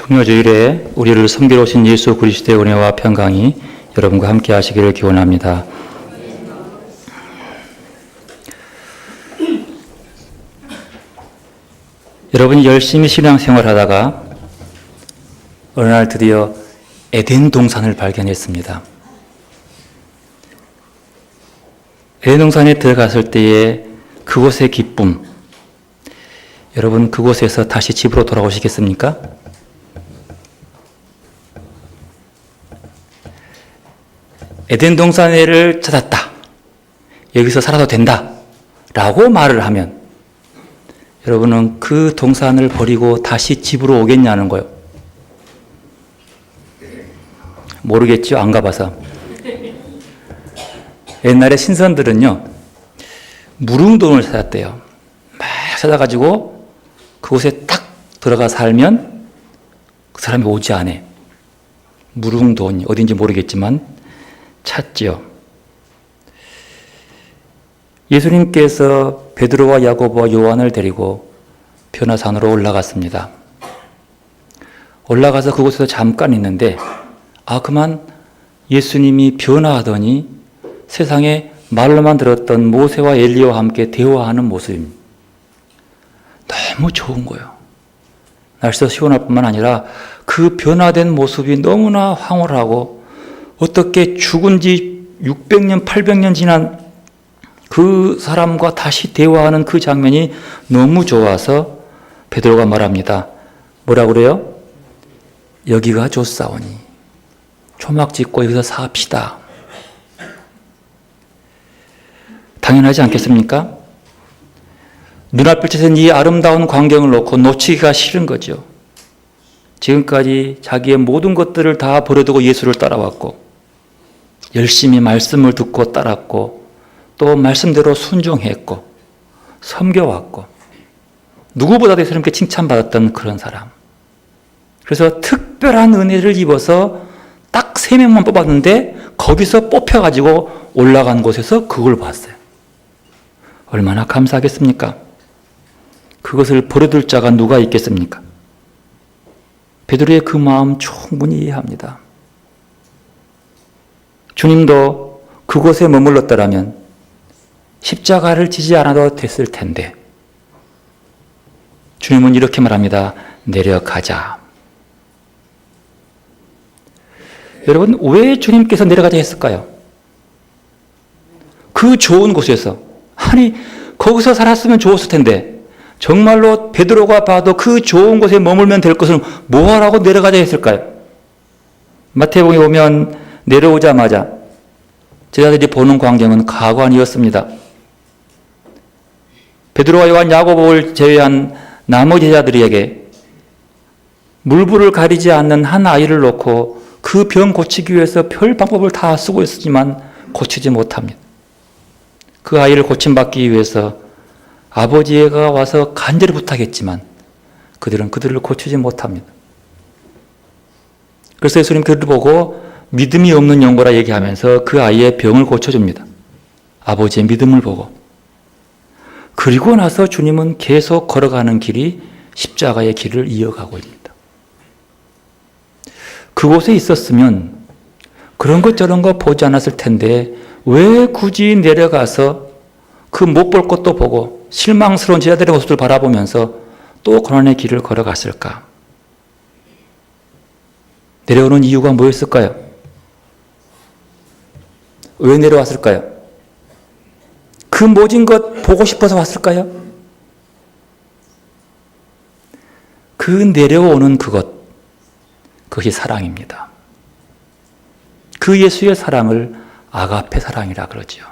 금요주일에 우리를 섬기러 오신 예수 그리스도의 은혜와 평강이 여러분과 함께 하시기를 기원합니다. 여러분이 열심히 신앙생활하다가 어느 날 드디어 에덴 동산을 발견했습니다. 에덴 동산에 들어갔을 때의 그곳의 기쁨, 여러분 그곳에서 다시 집으로 돌아오시겠습니까? 에덴 동산을 찾았다. 여기서 살아도 된다. 라고 말을 하면 여러분은 그 동산을 버리고 다시 집으로 오겠냐는 거예요. 모르겠죠? 안 가봐서. 옛날에 신선들은요, 무릉도원을 찾았대요. 막 찾아가지고 그곳에 딱 들어가 살면 그 사람이 오지 않아. 무릉도원이 어딘지 모르겠지만 찾지요. 예수님께서 베드로와 야고보와 요한을 데리고 변화산으로 올라갔습니다. 올라가서 그곳에서 잠깐 있는데 그만 예수님이 변화하더니 세상에 말로만 들었던 모세와 엘리야와 함께 대화하는 모습입니다. 너무 좋은 거예요. 날씨가 시원할 뿐만 아니라 그 변화된 모습이 너무나 황홀하고 어떻게 죽은 지 600년, 800년 지난 그 사람과 다시 대화하는 그 장면이 너무 좋아서 베드로가 말합니다. 뭐라고 그래요? 여기가 좋사오니 초막 짓고 여기서 삽시다. 당연하지 않겠습니까? 눈앞에 이 아름다운 광경을 놓고 놓치기가 싫은 거죠. 지금까지 자기의 모든 것들을 다 버려두고 예수를 따라왔고 열심히 말씀을 듣고 따랐고 또 말씀대로 순종했고 섬겨왔고 누구보다도 예수님께 칭찬받았던 그런 사람. 그래서 특별한 은혜를 입어서 딱 3명만 뽑았는데 거기서 뽑혀가지고 올라간 곳에서 그걸 봤어요. 얼마나 감사하겠습니까? 그것을 버려둘 자가 누가 있겠습니까? 베드로의 그 마음 충분히 이해합니다. 주님도 그곳에 머물렀더라면 십자가를 지지 않아도 됐을 텐데 주님은 이렇게 말합니다. 내려가자. 여러분, 왜 주님께서 내려가자 했을까요? 그 좋은 곳에서, 거기서 살았으면 좋았을 텐데 정말로 베드로가 봐도 그 좋은 곳에 머물면 될 것을 뭐하라고 내려가자 했을까요? 마태복음에 보면 내려오자마자 제자들이 보는 광경은 가관이었습니다. 베드로와 요한, 야고보를 제외한 나머지 제자들에게 물불을 가리지 않는 한 아이를 놓고 그 병 고치기 위해서 별 방법을 다 쓰고 있었지만 고치지 못합니다. 그 아이를 고침받기 위해서 아버지가 와서 간절히 부탁했지만 그들은 그들을 고치지 못합니다. 그래서 예수님 그들을 보고 믿음이 없는 영고라 얘기하면서 그 아이의 병을 고쳐줍니다. 아버지의 믿음을 보고. 그리고 나서 주님은 계속 걸어가는 길이 십자가의 길을 이어가고 있습니다. 그곳에 있었으면 그런 것 저런 거 보지 않았을 텐데 왜 굳이 내려가서 그 못 볼 것도 보고 실망스러운 제자들의 모습을 바라보면서 또 고난의 길을 걸어갔을까? 내려오는 이유가 뭐였을까요? 왜 내려왔을까요? 그 모진 것 보고 싶어서 왔을까요? 그 내려오는 그것이 사랑입니다. 그 예수의 사랑을 아가페 사랑이라 그러죠.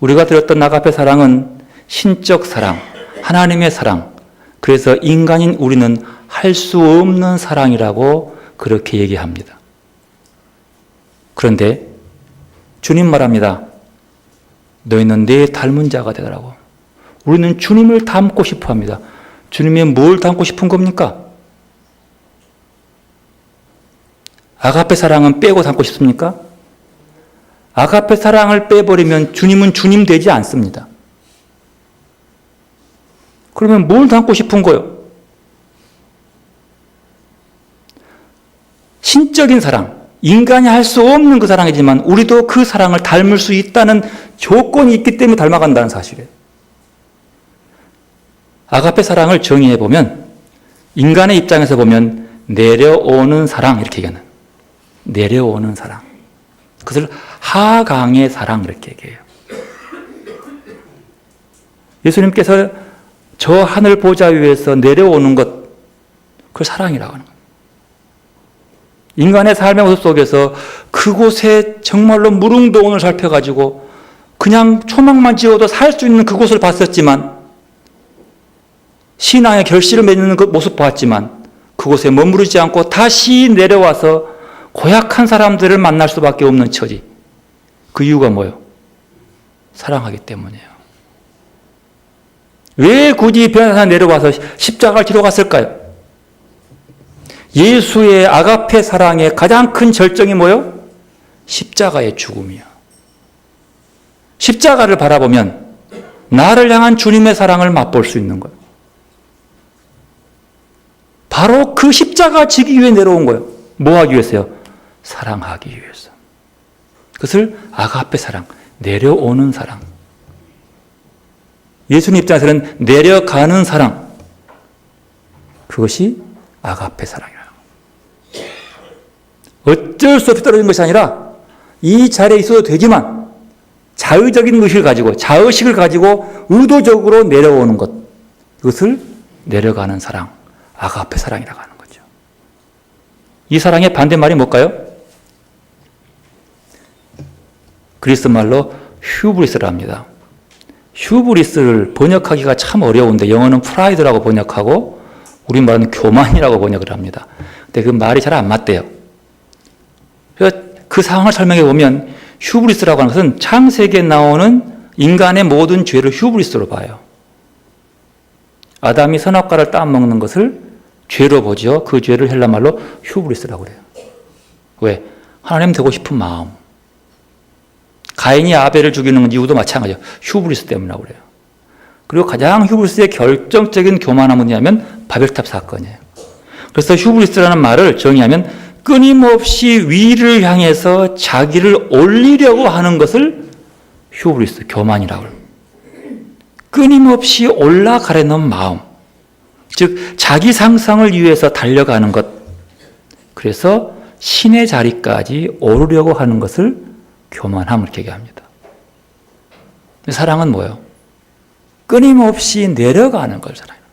우리가 들었던 아가페 사랑은 신적 사랑, 하나님의 사랑, 그래서 인간인 우리는 할 수 없는 사랑이라고 그렇게 얘기합니다. 그런데 주님 말합니다. 너희는 내 닮은 자가 되더라고. 우리는 주님을 닮고 싶어 합니다. 주님이 뭘 닮고 싶은 겁니까? 아가페 사랑은 빼고 닮고 싶습니까? 아가페 사랑을 빼버리면 주님은 주님 되지 않습니다. 그러면 뭘 닮고 싶은 거요? 신적인 사랑, 인간이 할 수 없는 그 사랑이지만 우리도 그 사랑을 닮을 수 있다는 조건이 있기 때문에 닮아간다는 사실이에요. 아가페 사랑을 정의해 보면 인간의 입장에서 보면 내려오는 사랑 이렇게 얘기하는, 내려오는 사랑, 그것을 하강의 사랑 이렇게 얘기해요. 예수님께서 저 하늘 보좌 위에서 내려오는 것, 그걸 사랑이라고 하는 거예요. 인간의 삶의 모습 속에서 그곳에 정말로 무릉도원을 살펴가지고 그냥 초막만 지어도 살 수 있는 그곳을 봤었지만, 신앙의 결실을 맺는 그 모습 봤지만 그곳에 머무르지 않고 다시 내려와서 고약한 사람들을 만날 수밖에 없는 처지. 그 이유가 뭐예요? 사랑하기 때문이에요. 왜 굳이 변화산 내려와서 십자가를 지러 갔을까요? 예수의 아가페 사랑의 가장 큰 절정이 뭐예요? 십자가의 죽음이요. 십자가를 바라보면 나를 향한 주님의 사랑을 맛볼 수 있는 거예요. 바로 그 십자가 지기 위해 내려온 거예요. 뭐 하기 위해서요? 사랑하기 위해서. 그것을 아가페 사랑, 내려오는 사랑. 예수님 입장에서는 내려가는 사랑. 그것이 아가페 사랑이에요. 어쩔 수 없이 떨어진 것이 아니라 이 자리에 있어도 되지만 자의적인 의식을 가지고, 자의식을 가지고 의도적으로 내려오는 것. 그것을 내려가는 사랑, 아가페 사랑이라고 하는 거죠. 이 사랑의 반대말이 뭘까요? 그리스 말로 휴브리스를 합니다. 휴브리스를 번역하기가 참 어려운데 영어는 프라이드라고 번역하고 우리말은 교만이라고 번역을 합니다. 근데 그 말이 잘 안 맞대요. 그래서 그 상황을 설명해 보면 휴브리스라고 하는 것은 창세기에 나오는 인간의 모든 죄를 휴브리스로 봐요. 아담이 선악과를 따먹는 것을 죄로 보죠. 그 죄를 헬라말로 휴브리스라고 그래요. 왜? 하나님 되고 싶은 마음. 가인이 아벨을 죽이는 이유도 마찬가지예요. 휴브리스 때문이라고 그래요. 그리고 가장 휴브리스의 결정적인 교만함은 뭐냐면 바벨탑 사건이에요. 그래서 휴브리스라는 말을 정의하면 끊임없이 위를 향해서 자기를 올리려고 하는 것을 휴브리스, 교만이라고 해요. 끊임없이 올라가려는 마음. 즉 자기 상상을 위해서 달려가는 것. 그래서 신의 자리까지 오르려고 하는 것을 교만함을 얘기합니다. 사랑은 뭐예요? 끊임없이 내려가는 걸 사랑해요.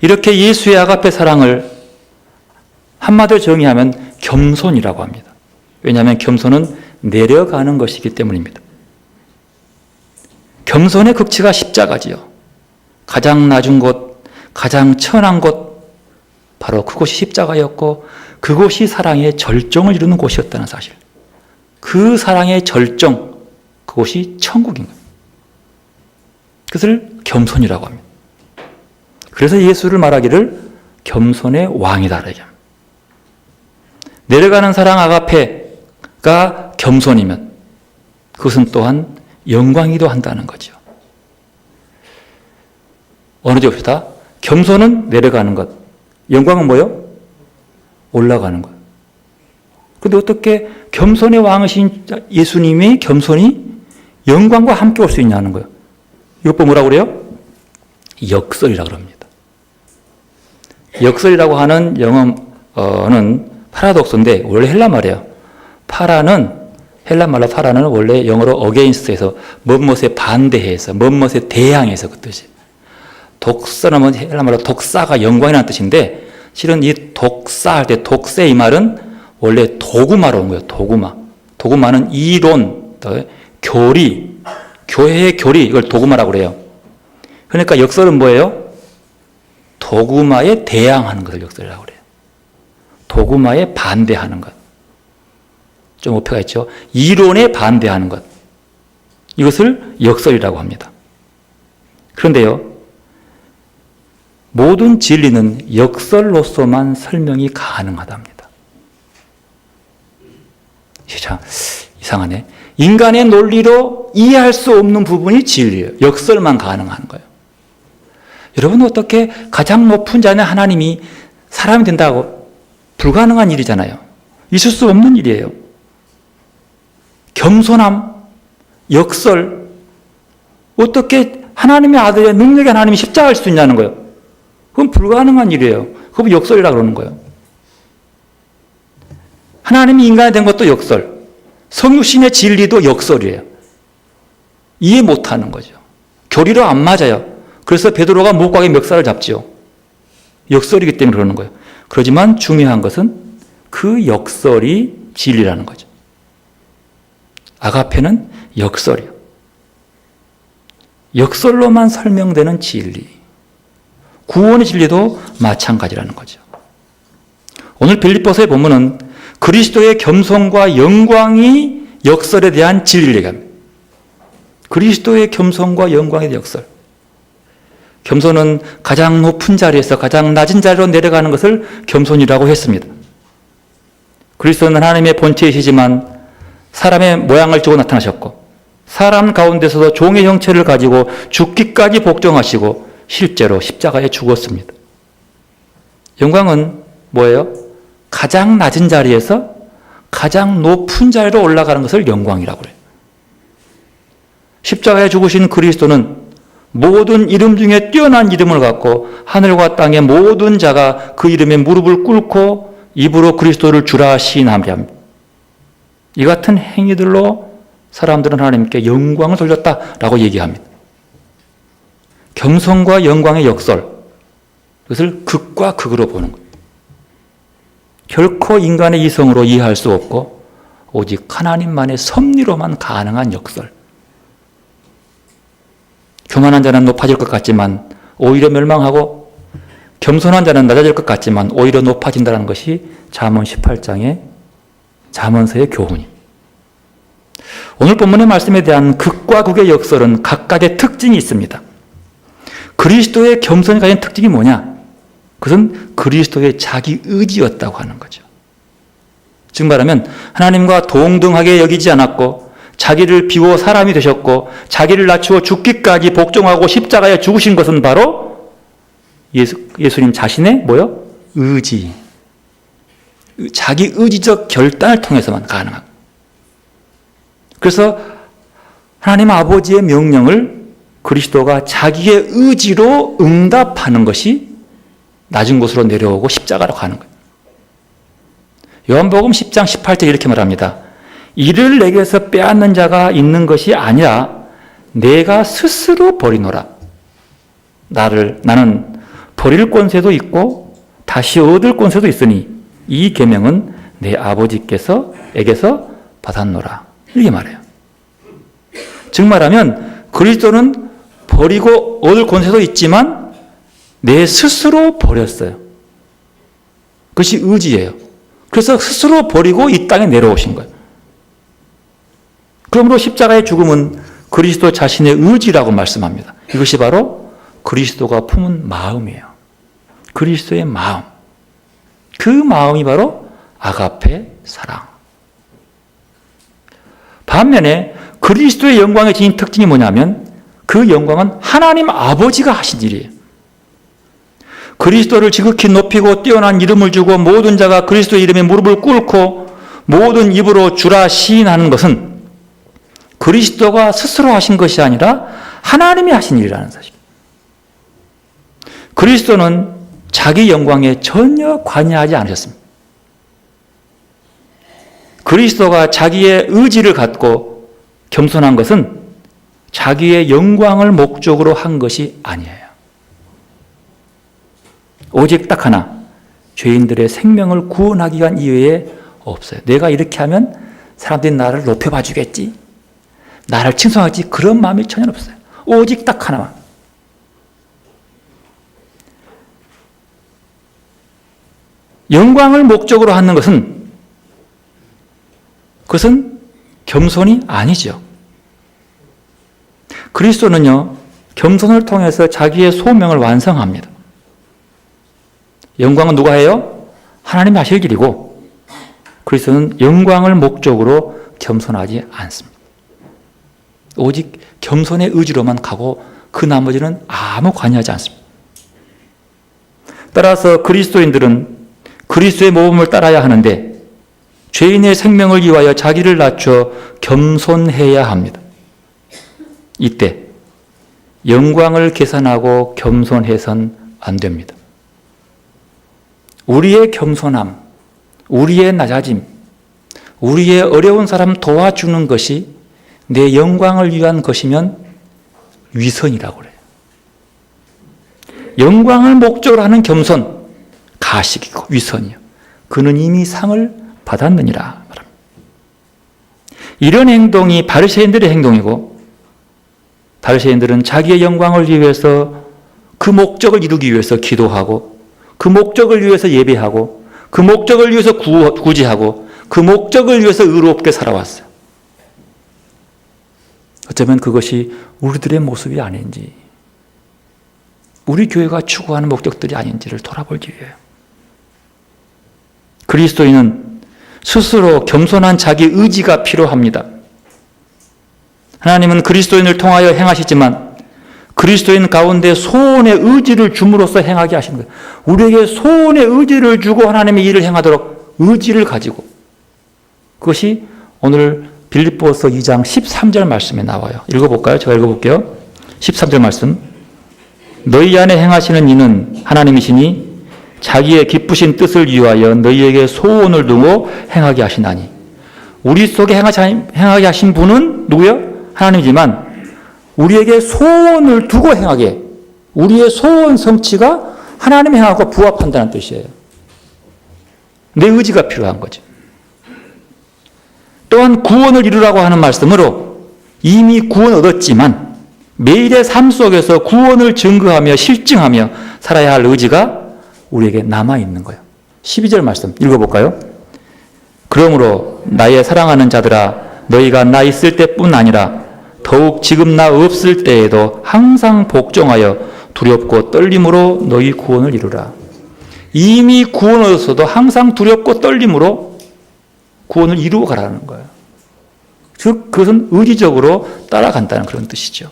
이렇게 예수의 아가페 사랑을 한마디로 정의하면 겸손이라고 합니다. 왜냐하면 겸손은 내려가는 것이기 때문입니다. 겸손의 극치가 십자가지요. 가장 낮은 곳, 가장 천한 곳, 바로 그곳이 십자가였고 그곳이 사랑의 절정을 이루는 곳이었다는 사실. 그 사랑의 절정, 그곳이 천국인 거예요. 그것을 겸손이라고 합니다. 그래서 예수를 말하기를 겸손의 왕이다 얘기합니다. 내려가는 사랑 아가페가 겸손이면 그것은 또한 영광이기도 한다는 거죠. 어느 데 봅시다. 겸손은 내려가는 것. 영광은 뭐예요? 올라가는 것. 그런데 어떻게 겸손의 왕이신 예수님의 겸손이 영광과 함께 올 수 있냐는 거예요. 이것 뭐라고 그래요? 역설이라고 합니다. 역설이라고 하는 영어는 파라독스인데 원래 헬라 말이에요. 헬라 말로 파라는 원래 영어로 against에서 뭐뭇에 반대해서 뭐뭇에 대항해서 그 뜻이에요. 독사는 헬라 말로 독사가 영광이라는 뜻인데 실은 이 독사 할 때 독세 이 말은 원래 도구마로 온 거예요. 도구마. 도구마는 이론, 교리, 교회의 교리 이걸 도구마라고 그래요. 그러니까 역설은 뭐예요? 도구마에 대항하는 것을 역설이라고 그래요. 도구마에 반대하는 것. 좀 어폐가 있죠. 이론에 반대하는 것. 이것을 역설이라고 합니다. 그런데요. 모든 진리는 역설로서만 설명이 가능하답니다. 참 이상하네. 인간의 논리로 이해할 수 없는 부분이 진리예요. 역설만 가능한 거예요. 여러분 어떻게 가장 높은 자는 하나님이 사람이 된다고 불가능한 일이잖아요. 있을 수 없는 일이에요. 겸손함, 역설, 어떻게 하나님의 아들의 능력의 하나님이 십자가일 수 있냐는 거예요. 그건 불가능한 일이에요. 그건 역설이라고 그러는 거예요. 하나님이 인간이 된 것도 역설, 성육신의 진리도 역설이에요. 이해 못하는 거죠. 교리로 안 맞아요. 그래서 베드로가 못가게 멱살을 잡지요. 역설이기 때문에 그러는 거예요. 그렇지만 중요한 것은 그 역설이 진리라는 거죠. 아가페는 역설이요. 역설로만 설명되는 진리. 구원의 진리도 마찬가지라는 거죠. 오늘 빌립보서의 본문은 그리스도의 겸손과 영광이 역설에 대한 진리를 얘기합니다. 그리스도의 겸손과 영광의 역설. 겸손은 가장 높은 자리에서 가장 낮은 자리로 내려가는 것을 겸손이라고 했습니다. 그리스도는 하나님의 본체이시지만 사람의 모양을 쥐고 나타나셨고 사람 가운데서도 종의 형체를 가지고 죽기까지 복종하시고 실제로 십자가에 죽었습니다. 영광은 뭐예요? 가장 낮은 자리에서 가장 높은 자리로 올라가는 것을 영광이라고 해요. 십자가에 죽으신 그리스도는 모든 이름 중에 뛰어난 이름을 갖고 하늘과 땅의 모든 자가 그 이름에 무릎을 꿇고 입으로 그리스도를 주라 시인하며 합니다. 이 같은 행위들로 사람들은 하나님께 영광을 돌렸다라고 얘기합니다. 겸손과 영광의 역설, 그것을 극과 극으로 보는 거예요. 결코 인간의 이성으로 이해할 수 없고 오직 하나님만의 섭리로만 가능한 역설. 교만한 자는 높아질 것 같지만 오히려 멸망하고 겸손한 자는 낮아질 것 같지만 오히려 높아진다는 것이 잠언 18장의 잠언서의 교훈입니다. 오늘 본문의 말씀에 대한 극과 극의 역설은 각각의 특징이 있습니다. 그리스도의 겸손이 가진 특징이 뭐냐? 그것은 그리스도의 자기 의지였다고 하는 거죠. 즉 말하면 하나님과 동등하게 여기지 않았고 자기를 비워 사람이 되셨고 자기를 낮추어 죽기까지 복종하고 십자가에 죽으신 것은 바로 예수님 자신의 뭐요? 의지. 자기 의지적 결단을 통해서만 가능한. 그래서 하나님 아버지의 명령을 그리스도가 자기의 의지로 응답하는 것이 낮은 곳으로 내려오고 십자가로 가는 거예요. 요한복음 10장 18절 이렇게 말합니다. 이를 내게서 빼앗는 자가 있는 것이 아니라 내가 스스로 버리노라. 나는 버릴 권세도 있고 다시 얻을 권세도 있으니 이 계명은 내 아버지께서에게서 받았노라. 이렇게 말해요. 즉 말하면 그리스도는 버리고 얻을 권세도 있지만 내 스스로 버렸어요. 그것이 의지예요. 그래서 스스로 버리고 이 땅에 내려오신 거예요. 그러므로 십자가의 죽음은 그리스도 자신의 의지라고 말씀합니다. 이것이 바로 그리스도가 품은 마음이에요. 그리스도의 마음. 그 마음이 바로 아가페 사랑. 반면에 그리스도의 영광에 지닌 특징이 뭐냐면 그 영광은 하나님 아버지가 하신 일이에요. 그리스도를 지극히 높이고 뛰어난 이름을 주고 모든 자가 그리스도의 이름에 무릎을 꿇고 모든 입으로 주라 시인하는 것은 그리스도가 스스로 하신 것이 아니라 하나님이 하신 일이라는 사실입니다. 그리스도는 자기 영광에 전혀 관여하지 않으셨습니다. 그리스도가 자기의 의지를 갖고 겸손한 것은 자기의 영광을 목적으로 한 것이 아니에요. 오직 딱 하나, 죄인들의 생명을 구원하기 위한 이외에 없어요. 내가 이렇게 하면 사람들이 나를 높여봐 주겠지, 나를 칭송하겠지, 그런 마음이 전혀 없어요. 오직 딱 하나만. 영광을 목적으로 하는 그것은 겸손이 아니죠. 그리스도는요, 겸손을 통해서 자기의 소명을 완성합니다. 영광은 누가 해요? 하나님이 하실 일이고, 그리스도는 영광을 목적으로 겸손하지 않습니다. 오직 겸손의 의지로만 가고 그 나머지는 아무 관여하지 않습니다. 따라서 그리스도인들은 그리스도의 모범을 따라야 하는데 죄인의 생명을 위하여 자기를 낮춰 겸손해야 합니다. 이때 영광을 계산하고 겸손해선 안 됩니다. 우리의 겸손함, 우리의 낮아짐, 우리의 어려운 사람 도와주는 것이 내 영광을 위한 것이면 위선이라고 그래요. 영광을 목적으로 하는 겸손, 가식이고 위선이요. 그는 이미 상을 받았느니라 말합니다. 이런 행동이 바리새인들의 행동이고, 바리새인들은 자기의 영광을 위해서 그 목적을 이루기 위해서 기도하고, 그 목적을 위해서 예배하고, 그 목적을 위해서 구제하고, 그 목적을 위해서 의롭게 살아왔어요. 어쩌면 그것이 우리들의 모습이 아닌지, 우리 교회가 추구하는 목적들이 아닌지를 돌아보기 위해요. 그리스도인은 스스로 겸손한 자기 의지가 필요합니다. 하나님은 그리스도인을 통하여 행하시지만 그리스도인 가운데 소원의 의지를 줌으로써 행하게 하시는 거예요. 우리에게 소원의 의지를 주고 하나님의 일을 행하도록 의지를 가지고, 그것이 오늘 빌립보서 2장 13절 말씀에 나와요. 읽어볼까요? 제가 읽어볼게요. 13절 말씀. 너희 안에 행하시는 이는 하나님이시니 자기의 기쁘신 뜻을 위하여 너희에게 소원을 두고 행하게 하시나니. 우리 속에 행하게 하신 분은 누구요? 하나님이지만 우리에게 소원을 두고 행하게, 우리의 소원 성취가 하나님의 행하고 부합한다는 뜻이에요. 내 의지가 필요한 거죠. 또한 구원을 이루라고 하는 말씀으로 이미 구원 얻었지만 매일의 삶 속에서 구원을 증거하며 실증하며 살아야 할 의지가 우리에게 남아있는 거예요. 12절 말씀 읽어볼까요? 그러므로 나의 사랑하는 자들아, 너희가 나 있을 때뿐 아니라 더욱 지금 나 없을 때에도 항상 복종하여 두렵고 떨림으로 너희 구원을 이루라. 이미 구원 얻었어도 항상 두렵고 떨림으로 구원을 이루어 가라는 거예요. 즉 그것은 의지적으로 따라간다는 그런 뜻이죠.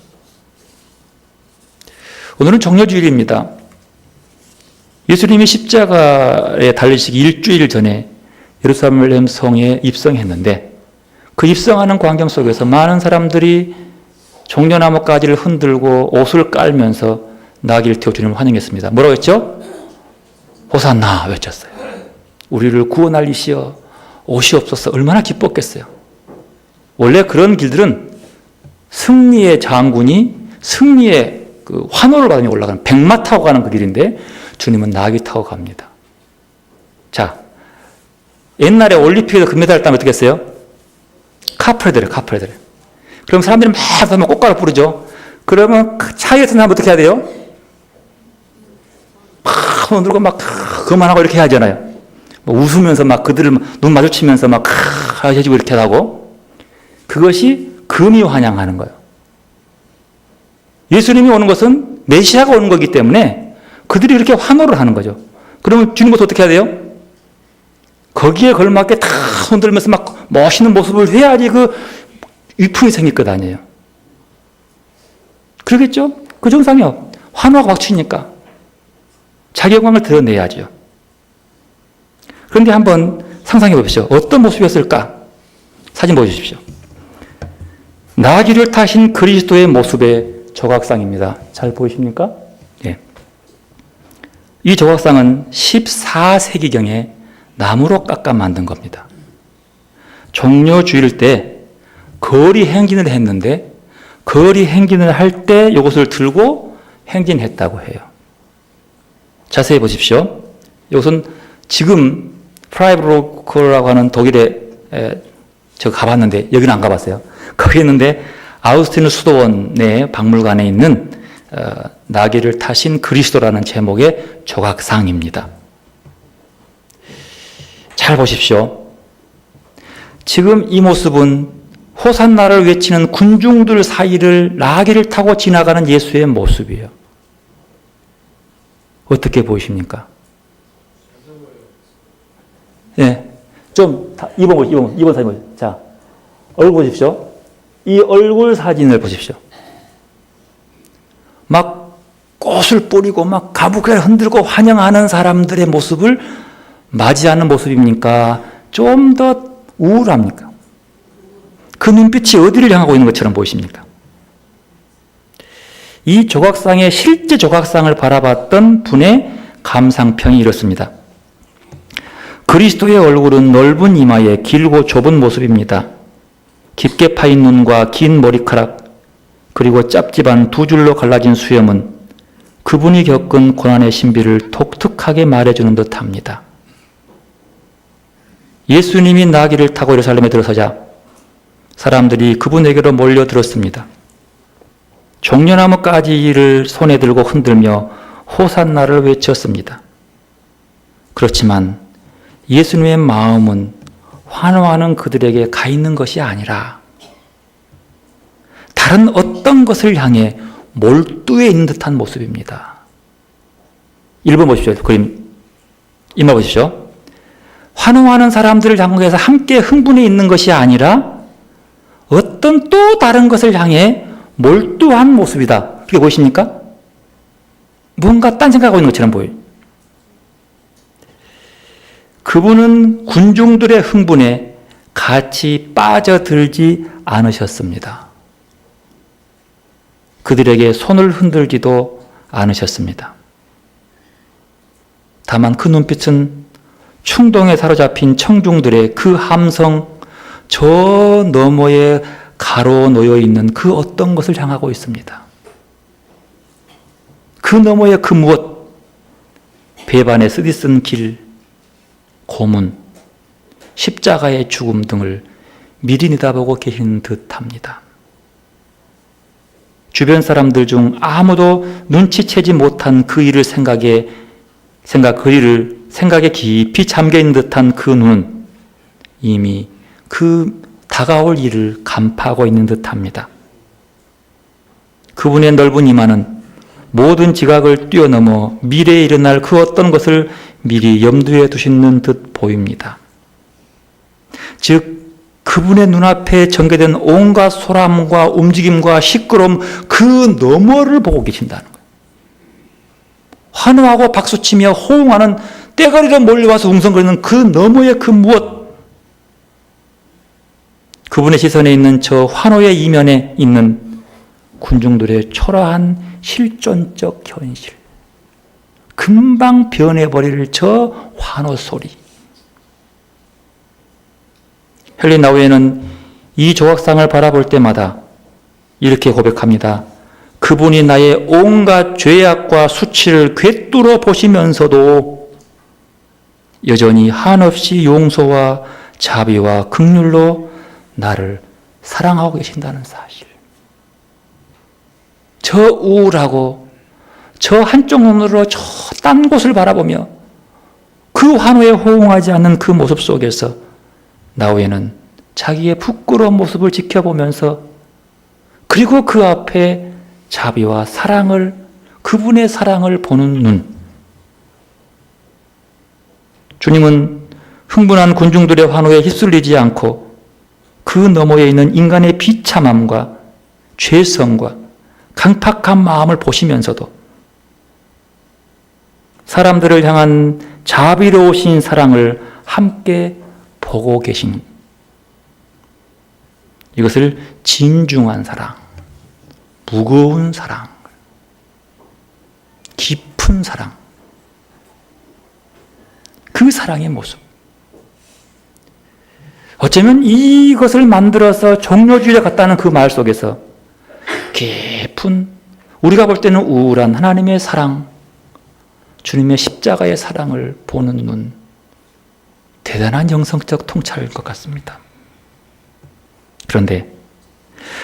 오늘은 정료주일입니다. 예수님이 십자가에 달리시기 일주일 전에 예루살렘 성에 입성했는데, 그 입성하는 광경 속에서 많은 사람들이 종려나무 가지를 흔들고 옷을 깔면서 나귀를 태워 주님을 환영했습니다. 뭐라고 했죠? 호산나 외쳤어요. 우리를 구원할 이시여 오시옵소서. 얼마나 기뻤겠어요. 원래 그런 길들은 승리의 장군이 승리의 그 환호를 받으며 올라가는, 백마 타고 가는 그 길인데 주님은 나귀 타고 갑니다. 자, 옛날에 올림픽에서 금메달 따면 어떻게 했어요? 카프레드래. 그럼 사람들이 막 꽃가루 뿌리죠. 그러면 그 차에서 나면 어떻게 해야 돼요? 막 흔들고 막 그만하고 이렇게 해야 하잖아요. 뭐 웃으면서 막 그들을 눈 마주치면서 막 해주고 이렇게 하고, 그것이 금이 환영하는 거예요. 예수님이 오는 것은 메시아가 오는 거기 때문에 그들이 이렇게 환호를 하는 거죠. 그러면 주님부터 어떻게 해야 돼요? 거기에 걸맞게 다 흔들면서 막 멋있는 모습을 해야지 그 위풍이 생길 것 아니에요. 그러겠죠? 그 정상이요. 환호가 왁치니까 자기 영광을 드러내야죠. 그런데 한번 상상해 보십시오. 어떤 모습이었을까? 사진 보여주십시오. 나귀를 타신 그리스도의 모습의 조각상입니다. 잘 보이십니까? 예. 이 조각상은 14세기경에 나무로 깎아 만든 겁니다. 종려주일 때 거리 행진을 했는데, 거리 행진을 할 때 이것을 들고 행진했다고 해요. 자세히 보십시오. 이것은 지금 프라이브로크라고 하는 독일에 제가 가봤는데, 여기는 안 가봤어요. 거기 있는데 아우스틴 수도원의 박물관에 있는 나귀를 타신 그리스도라는 제목의 조각상입니다. 잘 보십시오. 지금 이 모습은 호산나를 외치는 군중들 사이를 나귀를 타고 지나가는 예수의 모습이에요. 어떻게 보이십니까? 예. 좀, 이번 사진 보십시오. 자, 얼굴 보십시오. 이 얼굴 사진을 보십시오. 막 꽃을 뿌리고 막 가부키를 흔들고 환영하는 사람들의 모습을 맞이하는 모습입니까? 좀 더 우울합니까? 그 눈빛이 어디를 향하고 있는 것처럼 보이십니까? 이 조각상의 실제 조각상을 바라봤던 분의 감상평이 이렇습니다. 그리스도의 얼굴은 넓은 이마에 길고 좁은 모습입니다. 깊게 파인 눈과 긴 머리카락, 그리고 짭찝한 두 줄로 갈라진 수염은 그분이 겪은 고난의 신비를 독특하게 말해주는 듯합니다. 예수님이 나귀를 타고 예루살렘에 들어서자 사람들이 그분에게로 몰려들었습니다. 종려나무 가지를 손에 들고 흔들며 호산나를 외쳤습니다. 그렇지만 예수님의 마음은 환호하는 그들에게 가 있는 것이 아니라 다른 어떤 것을 향해 몰두해 있는 듯한 모습입니다. 1번 보십시오. 그림 임하 보십시오. 환호하는 사람들을 향해서 함께 흥분해 있는 것이 아니라 어떤 또 다른 것을 향해 몰두한 모습이다. 그게 보이십니까? 뭔가 딴 생각하고 있는 것처럼 보여요. 그분은 군중들의 흥분에 같이 빠져들지 않으셨습니다. 그들에게 손을 흔들지도 않으셨습니다. 다만 그 눈빛은 충동에 사로잡힌 청중들의 그 함성, 저 너머에 가로놓여 있는 그 어떤 것을 향하고 있습니다. 그 너머에 그 무엇, 배반에 쓰디쓴 길, 고문, 십자가의 죽음 등을 미리 내다보고 계신 듯합니다. 주변 사람들 중 아무도 눈치채지 못한 그 일을 생각에 깊이 잠겨있는 듯한 그 눈은 이미 그 다가올 일을 간파하고 있는 듯합니다. 그분의 넓은 이마는 모든 지각을 뛰어넘어 미래에 일어날 그 어떤 것을 미리 염두에 두시는 듯 보입니다. 즉 그분의 눈앞에 전개된 온갖 소람과 움직임과 시끄러움 그 너머를 보고 계신다는 거예요. 환호하고 박수치며 호응하는 떼거리로 몰려와서 웅성거리는 그 너머의 그 무엇, 그분의 시선에 있는 저 환호의 이면에 있는 군중들의 초라한 실존적 현실, 금방 변해버릴 저 환호 소리. 헨리 나우에는 이 조각상을 바라볼 때마다 이렇게 고백합니다. 그분이 나의 온갖 죄악과 수치를 꿰뚫어 보시면서도 여전히 한없이 용서와 자비와 긍휼로 나를 사랑하고 계신다는 사실. 저 우울하고 저 한쪽 눈으로 저 딴 곳을 바라보며 그 환호에 호응하지 않는 그 모습 속에서 나우에는 자기의 부끄러운 모습을 지켜보면서 그리고 그 앞에 자비와 사랑을, 그분의 사랑을 보는 눈. 주님은 흥분한 군중들의 환호에 휩쓸리지 않고 그 너머에 있는 인간의 비참함과 죄성과 강팍한 마음을 보시면서도 사람들을 향한 자비로우신 사랑을 함께 보고 계신, 이것을 진중한 사랑, 무거운 사랑, 깊은 사랑, 그 사랑의 모습. 어쩌면 이것을 만들어서 종료주의에 갔다는 그 말 속에서 깊은, 우리가 볼 때는 우울한 하나님의 사랑, 주님의 십자가의 사랑을 보는 눈, 대단한 영성적 통찰일 것 같습니다. 그런데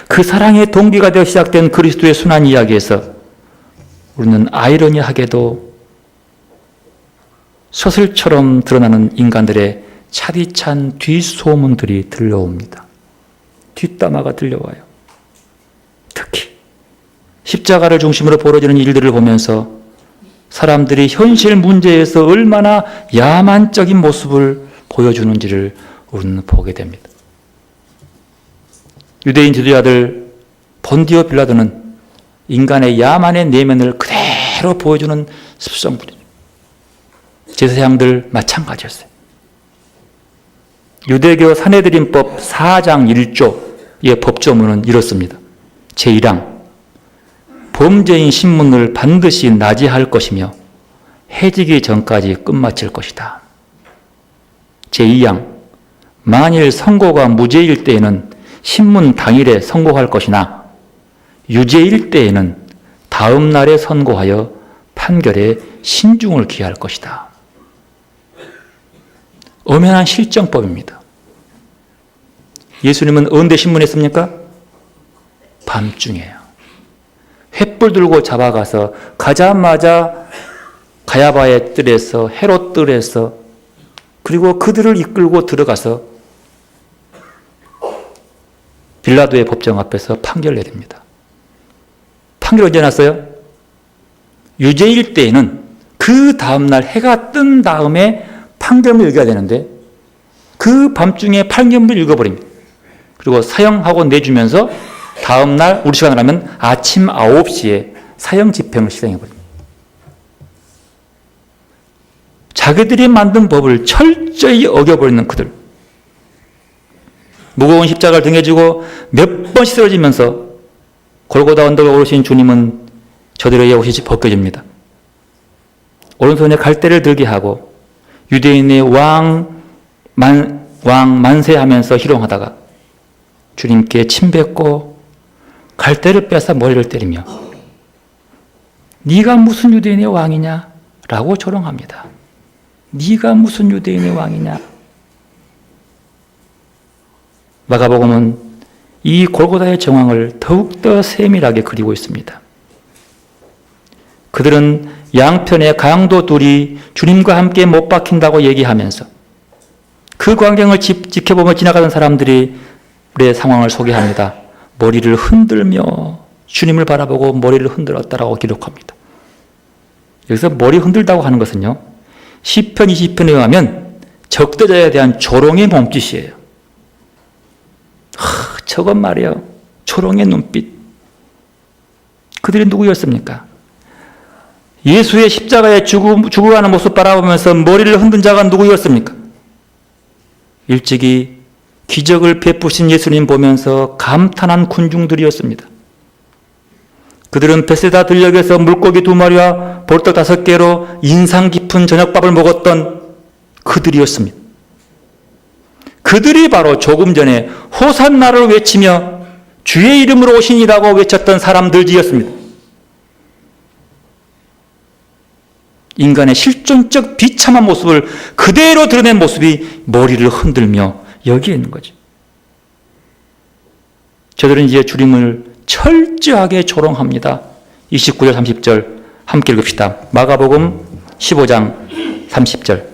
그 사랑의 동기가 되어 시작된 그리스도의 순환 이야기에서 우리는 아이러니하게도 소설처럼 드러나는 인간들의 차디찬 뒷소문들이 들려옵니다. 뒷담화가 들려와요. 특히 십자가를 중심으로 벌어지는 일들을 보면서 사람들이 현실 문제에서 얼마나 야만적인 모습을 보여주는지를 우리는 보게 됩니다. 유대인 지도자들 본디오 빌라도는 인간의 야만의 내면을 그대로 보여주는 습성물이죠. 제사장들 마찬가지였어요. 유대교 산헤드림법 4장 1조의 법조문은 이렇습니다. 제1항 범죄인 신문을 반드시 나지할 것이며 해지기 전까지 끝마칠 것이다. 제2항 만일 선고가 무죄일 때에는 신문 당일에 선고할 것이나 유죄일 때에는 다음 날에 선고하여 판결에 신중을 기할 것이다. 엄연한 실정법입니다. 예수님은 언제 신문했습니까? 밤중에요. 횃불 들고 잡아가서 가자마자 가야바의 뜰에서 헤롯 뜰에서 그리고 그들을 이끌고 들어가서 빌라도의 법정 앞에서 판결을 내립니다. 판결 언제 났어요? 유죄일 때에는 그 다음날 해가 뜬 다음에 판결문을 읽어야 되는데 그 밤중에 판결문을 읽어버립니다. 그리고 사형하고 내주면서 다음날 우리 시간으로 하면 아침 9시에 사형 집행을 시행해버립니다. 자기들이 만든 법을 철저히 어겨버리는 그들. 무거운 십자가를 등에 지고 몇 번씩 쓰러지면서 골고다 언덕에 오르신 주님은 저들에게 옷이 벗겨집니다. 오른손에 갈대를 들게 하고 유대인의 왕 만세하면서 희롱하다가 주님께 침 뱉고 갈대를 빼앗아 머리를 때리며 네가 무슨 유대인의 왕이냐? 라고 조롱합니다. 네가 무슨 유대인의 왕이냐? 마가복음은 이 골고다의 정황을 더욱더 세밀하게 그리고 있습니다. 그들은 양편의 강도 둘이 주님과 함께 못 박힌다고 얘기하면서 그 광경을 지켜보며 지나가던 사람들이 우리의 상황을 소개합니다. 머리를 흔들며 주님을 바라보고 머리를 흔들었다라고 기록합니다. 여기서 머리 흔들다고 하는 것은요, 시편 20편에 의하면 적대자에 대한 조롱의 몸짓이에요. 저건 말이에요. 조롱의 눈빛. 그들이 누구였습니까? 예수의 십자가에 죽어가는 모습 바라보면서 머리를 흔든 자가 누구였습니까? 일찍이 기적을 베푸신 예수님 보면서 감탄한 군중들이었습니다. 그들은 베세다 들녘에서 물고기 2마리와 볼떡 5개로 인상 깊은 저녁밥을 먹었던 그들이었습니다. 그들이 바로 조금 전에 호산나를 외치며 주의 이름으로 오시니라고 외쳤던 사람들이었습니다. 인간의 실존적 비참한 모습을 그대로 드러낸 모습이 머리를 흔들며 여기에 있는 거죠. 저들은 이제 주님을 철저하게 조롱합니다. 29절 30절 함께 읽읍시다. 마가복음 15장 30절.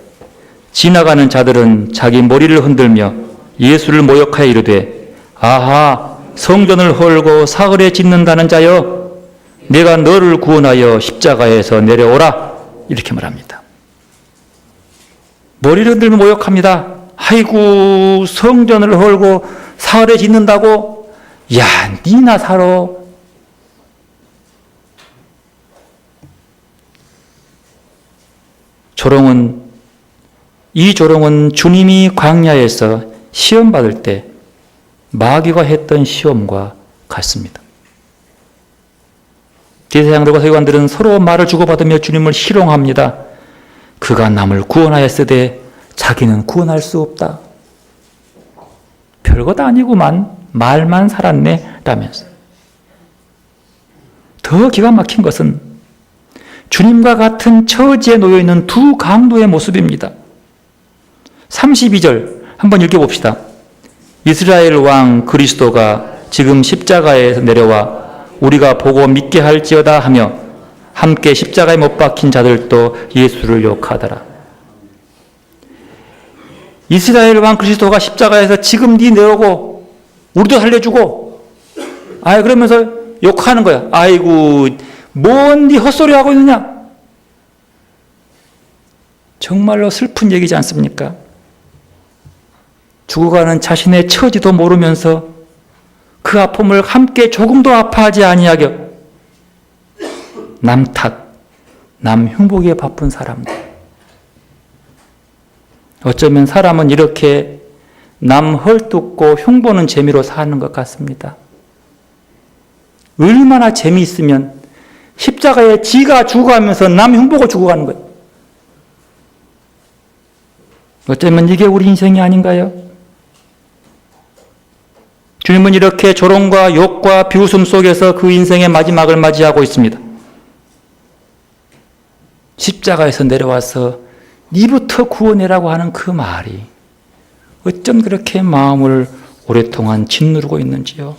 지나가는 자들은 자기 머리를 흔들며 예수를 모욕하여 이르되 아하 성전을 헐고 사흘에 짓는다는 자여 내가 너를 구원하여 십자가에서 내려오라 이렇게 말합니다. 머리를 흔들며 모욕합니다. 아이고 성전을 헐고 사흘에 짓는다고? 야 니나 살아. 이 조롱은 주님이 광야에서 시험 받을 때 마귀가 했던 시험과 같습니다. 제사장들과 서기관들은 서로 말을 주고받으며 주님을 희롱합니다. 그가 남을 구원하였으되 자기는 구원할 수 없다. 별것 아니구만. 말만 살았네. 라면서. 더 기가 막힌 것은 주님과 같은 처지에 놓여있는 두 강도의 모습입니다. 32절 한번 읽어봅시다. 이스라엘 왕 그리스도가 지금 십자가에서 내려와 우리가 보고 믿게 할지어다 하며 함께 십자가에 못 박힌 자들도 예수를 욕하더라. 이스라엘 왕 그리스도가 십자가에서 지금 네 내려오고 우리도 살려주고 그러면서 욕하는 거야. 아이고 뭔 네 헛소리 하고 있느냐. 정말로 슬픈 얘기지 않습니까? 죽어가는 자신의 처지도 모르면서 그 아픔을 함께 조금도 아파하지 아니하게 남 탓, 남 흉보기에 바쁜 사람들. 어쩌면 사람은 이렇게 남 헐뜯고 흉보는 재미로 사는 것 같습니다. 얼마나 재미있으면 십자가에 지가 죽어가면서 남 흉보고 죽어가는 거예요. 어쩌면 이게 우리 인생이 아닌가요? 주님은 이렇게 조롱과 욕과 비웃음 속에서 그 인생의 마지막을 맞이하고 있습니다. 십자가에서 내려와서 니부터 구원해라고 하는 그 말이 어쩜 그렇게 마음을 오랫동안 짓누르고 있는지요?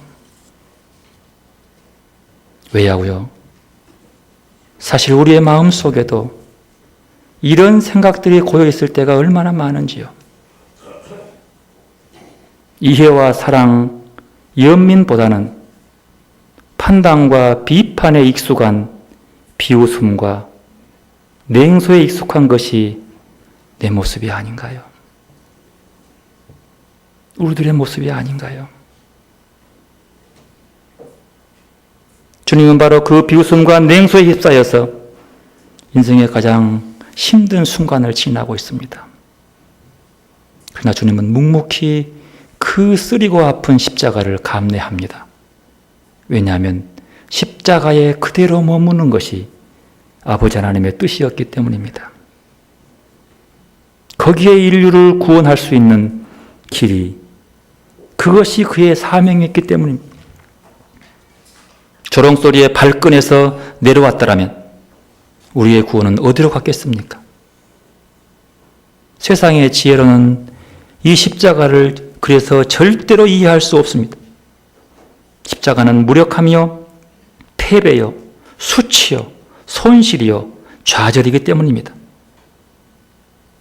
왜냐고요? 사실 우리의 마음 속에도 이런 생각들이 고여 있을 때가 얼마나 많은지요. 이해와 사랑, 연민보다는 판단과 비판에 익숙한 비웃음과 냉소에 익숙한 것이 내 모습이 아닌가요? 우리들의 모습이 아닌가요? 주님은 바로 그 비웃음과 냉소에 휩싸여서 인생의 가장 힘든 순간을 지나고 있습니다. 그러나 주님은 묵묵히 그 쓰리고 아픈 십자가를 감내합니다. 왜냐하면 십자가에 그대로 머무는 것이 아버지 하나님의 뜻이었기 때문입니다. 거기에 인류를 구원할 수 있는 길이, 그것이 그의 사명이었기 때문입니다. 조롱소리의 발끈에서 내려왔더라면 우리의 구원은 어디로 갔겠습니까? 세상의 지혜로는 이 십자가를 그래서 절대로 이해할 수 없습니다. 십자가는 무력하며 패배요, 수치요, 손실이요, 좌절이기 때문입니다.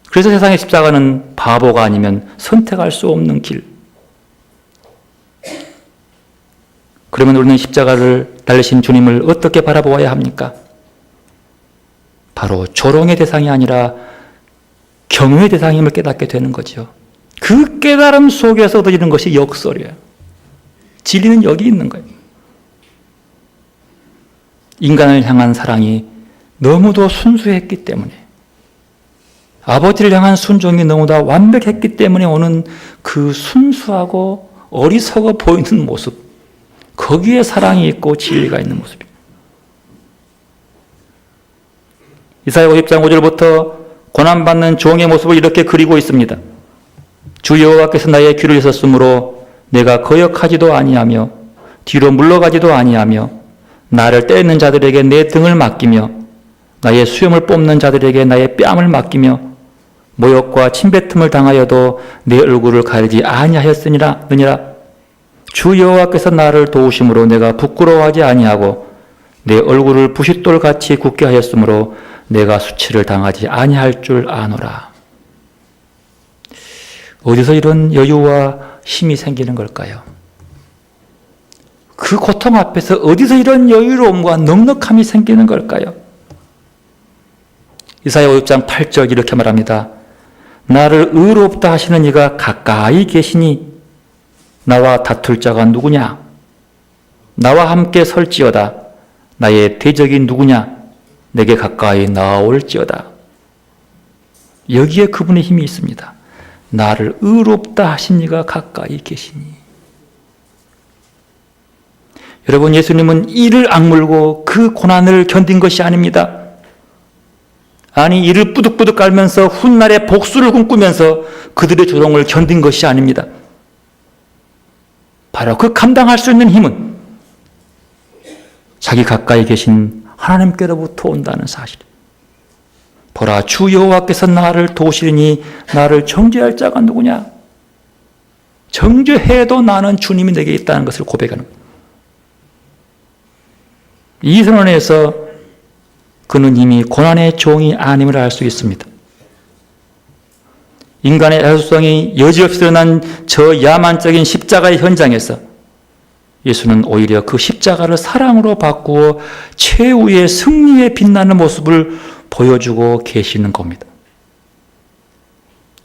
그래서 세상의 십자가는 바보가 아니면 선택할 수 없는 길. 그러면 우리는 십자가를 달리신 주님을 어떻게 바라보아야 합니까? 바로 조롱의 대상이 아니라 경외의 대상임을 깨닫게 되는 거죠. 그 깨달음 속에서 얻어지는 것이 역설이에요. 진리는 여기 있는 거예요. 인간을 향한 사랑이 너무도 순수했기 때문에, 아버지를 향한 순종이 너무나 완벽했기 때문에 오는 그 순수하고 어리석어 보이는 모습, 거기에 사랑이 있고 진리가 있는 모습입니다. 이사야 50장 5절부터 고난받는 종의 모습을 이렇게 그리고 있습니다. 주 여호와께서 나의 귀를 여셨으므로 내가 거역하지도 아니하며 뒤로 물러가지도 아니하며 나를 때리는 자들에게 내 등을 맡기며 나의 수염을 뽑는 자들에게 나의 뺨을 맡기며 모욕과 침뱉음을 당하여도 내 얼굴을 가리지 아니하였느니라. 주 여호와께서 나를 도우심으로 내가 부끄러워하지 아니하고 내 얼굴을 부싯돌같이 굳게 하였으므로 내가 수치를 당하지 아니할 줄 아노라. 어디서 이런 여유와 힘이 생기는 걸까요? 그 고통 앞에서 어디서 이런 여유로움과 넉넉함이 생기는 걸까요? 이사야 50장 8절 이렇게 말합니다. 나를 의롭다 하시는 이가 가까이 계시니 나와 다툴 자가 누구냐? 나와 함께 설지어다. 나의 대적이 누구냐? 내게 가까이 나아올지어다. 여기에 그분의 힘이 있습니다. 나를 의롭다 하신 이가 가까이 계시니. 여러분, 예수님은 이를 악물고 그 고난을 견딘 것이 아닙니다. 아니, 이를 뿌득뿌득 깔면서 훗날의 복수를 꿈꾸면서 그들의 조롱을 견딘 것이 아닙니다. 바로 그 감당할 수 있는 힘은 자기 가까이 계신 하나님께로부터 온다는 사실. 보라, 주 여호와께서 나를 도우시리니 나를 정죄할 자가 누구냐? 정죄해도 나는 주님이 내게 있다는 것을 고백하는 거예요. 이 선언에서 그는 이미 고난의 종이 아님을 알 수 있습니다. 인간의 애소성이 여지없이 드러난 저 야만적인 십자가의 현장에서 예수는 오히려 그 십자가를 사랑으로 바꾸어 최후의 승리에 빛나는 모습을 보여주고 계시는 겁니다.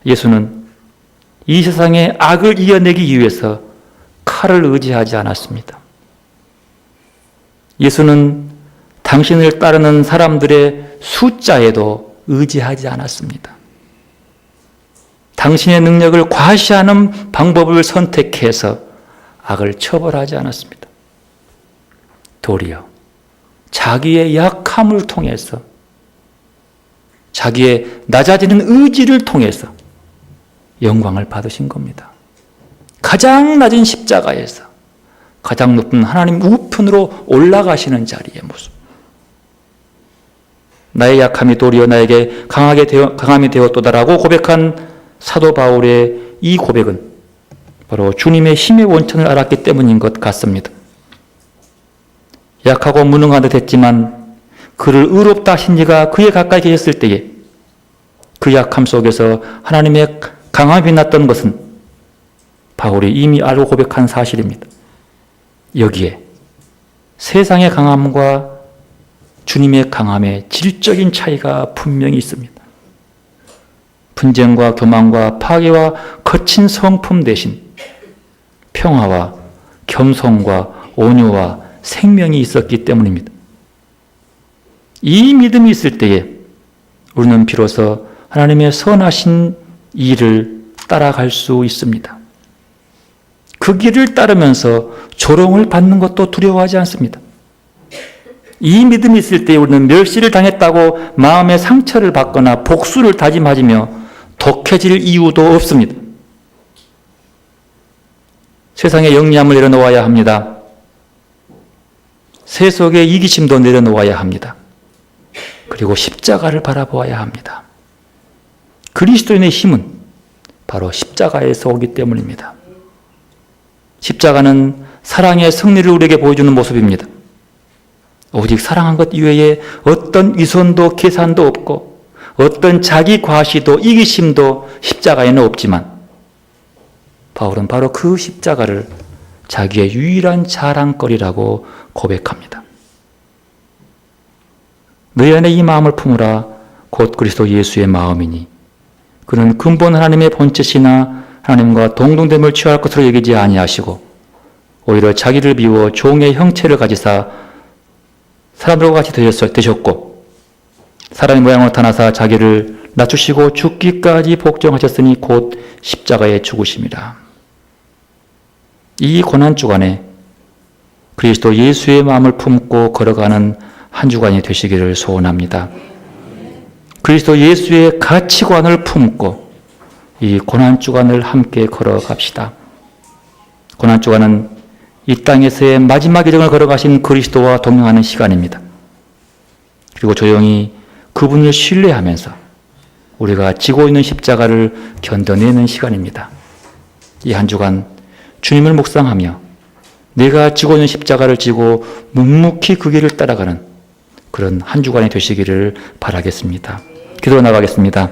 예수는 이 세상의 악을 이겨내기 위해서 칼을 의지하지 않았습니다. 예수는 당신을 따르는 사람들의 숫자에도 의지하지 않았습니다. 당신의 능력을 과시하는 방법을 선택해서 악을 처벌하지 않았습니다. 도리어 자기의 약함을 통해서, 자기의 낮아지는 의지를 통해서 영광을 받으신 겁니다. 가장 낮은 십자가에서 가장 높은 하나님 우편으로 올라가시는 자리의 모습. 나의 약함이 도리어 나에게 강함이 되었도다라고 고백한 사도 바울의 이 고백은 바로 주님의 힘의 원천을 알았기 때문인 것 같습니다. 약하고 무능한 듯 했지만 그를 의롭다 하신 이가 그에 가까이 계셨을 때에 그 약함 속에서 하나님의 강함이 빛났던 것은 바울이 이미 알고 고백한 사실입니다. 여기에 세상의 강함과 주님의 강함의 질적인 차이가 분명히 있습니다. 분쟁과 교만과 파괴와 거친 성품 대신 평화와 겸손과 온유와 생명이 있었기 때문입니다. 이 믿음이 있을 때에 우리는 비로소 하나님의 선하신 일을 따라갈 수 있습니다. 그 길을 따르면서 조롱을 받는 것도 두려워하지 않습니다. 이 믿음이 있을 때 우리는 멸시를 당했다고 마음의 상처를 받거나 복수를 다짐하며 독해질 이유도 없습니다. 세상의 영리함을 내려놓아야 합니다. 세속의 이기심도 내려놓아야 합니다. 그리고 십자가를 바라보아야 합니다. 그리스도인의 힘은 바로 십자가에서 오기 때문입니다. 십자가는 사랑의 승리를 우리에게 보여주는 모습입니다. 오직 사랑한 것 이외에 어떤 위선도 계산도 없고 어떤 자기 과시도 이기심도 십자가에는 없지만 바울은 바로 그 십자가를 자기의 유일한 자랑거리라고 고백합니다. 너희 안에 이 마음을 품으라 곧 그리스도 예수의 마음이니 그는 근본 하나님의 본체시나 하나님과 동등됨을 취할 것으로 여기지 아니하시고 오히려 자기를 비워 종의 형체를 가지사 사람들과 같이 되셨고 사람의 모양으로 나타나사 자기를 낮추시고 죽기까지 복종하셨으니 곧 십자가에 죽으심이라. 이 고난주간에 그리스도 예수의 마음을 품고 걸어가는 한 주간이 되시기를 소원합니다. 그리스도 예수의 가치관을 품고 이 고난주간을 함께 걸어갑시다. 고난주간은 이 땅에서의 마지막 여정을 걸어가신 그리스도와 동행하는 시간입니다. 그리고 조용히 그분을 신뢰하면서 우리가 지고 있는 십자가를 견뎌내는 시간입니다. 이 한 주간 주님을 묵상하며 내가 지고 있는 십자가를 지고 묵묵히 그 길을 따라가는 그런 한 주간이 되시기를 바라겠습니다. 기도로 나가겠습니다.